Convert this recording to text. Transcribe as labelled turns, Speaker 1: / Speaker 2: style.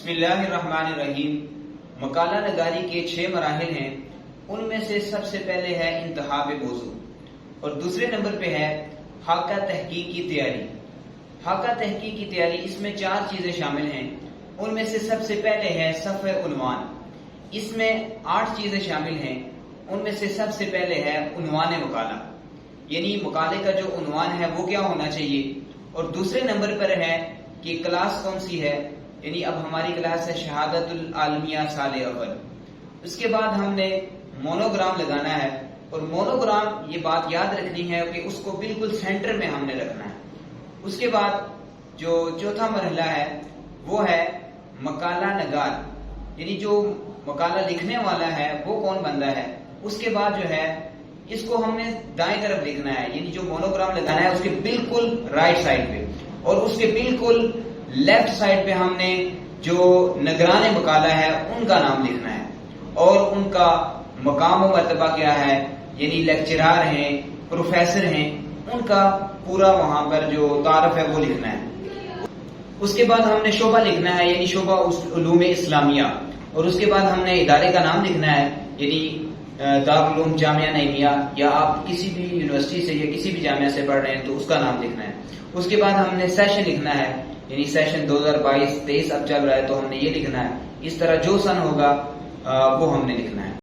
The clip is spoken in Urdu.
Speaker 1: بسم اللہ الرحمن الرحیم۔ مقالہ نگاری کے 6 مراحل ہیں، ان میں سے سب سے پہلے ہے انتخاب موضوع اور دوسرے نمبر پہ ہے خاکہ تحقیق کی تیاری۔ خاکہ تحقیق کی تیاری، اس میں 4 چیزیں شامل ہیں، ان میں سے سب سے پہلے ہے صفحہ عنوان۔ اس میں 8 چیزیں شامل ہیں، ان میں سے سب سے پہلے ہے عنوان مقالہ، یعنی مقالے کا جو عنوان ہے وہ کیا ہونا چاہیے، اور دوسرے نمبر پر ہے کہ کلاس کون سی ہے، یعنی اب ہماری کلاس ہے شہادت العالمیہ سال اول۔ اس کے بعد ہم نے مونوگرام لگانا ہے، اور مونوگرام یہ بات یاد رکھنی ہے کہ اس کو بالکل سینٹر میں ہم نے رکھنا ہے۔ اس کے بعد جو چوتھا مرحلہ ہے وہ ہے مقالہ نگار، یعنی جو مقالہ لکھنے والا ہے وہ کون بندہ ہے۔ اس کے بعد جو ہے اس کو ہم نے دائیں طرف لکھنا ہے، یعنی جو مونوگرام لگانا ہے اس کے بالکل رائٹ سائڈ پہ، اور اس کے بالکل لیفٹ سائڈ پہ ہم نے جو نگران مقالہ ہے ان کا نام لکھنا ہے، اور ان کا مقام و مرتبہ کیا ہے، یعنی لیکچرار ہیں، پروفیسر ہیں، ان کا پورا وہاں پر جو تعارف ہے وہ لکھنا ہے۔ اس کے بعد ہم نے شعبہ لکھنا ہے، یعنی شعبہ علوم اسلامیہ، اور اس کے بعد ہم نے ادارے کا نام لکھنا ہے، یعنی دارالعلوم جامعہ نعیمیہ، یا آپ کسی بھی یونیورسٹی سے یا کسی بھی جامعہ سے پڑھ رہے ہیں تو اس کا نام لکھنا ہے۔ اس کے بعد ہم نے سیشن لکھنا ہے، یعنی سیشن 2022-23 اب چل رہا ہے تو ہم نے یہ لکھنا ہے۔ اس طرح جو سن ہوگا وہ ہم نے لکھنا ہے۔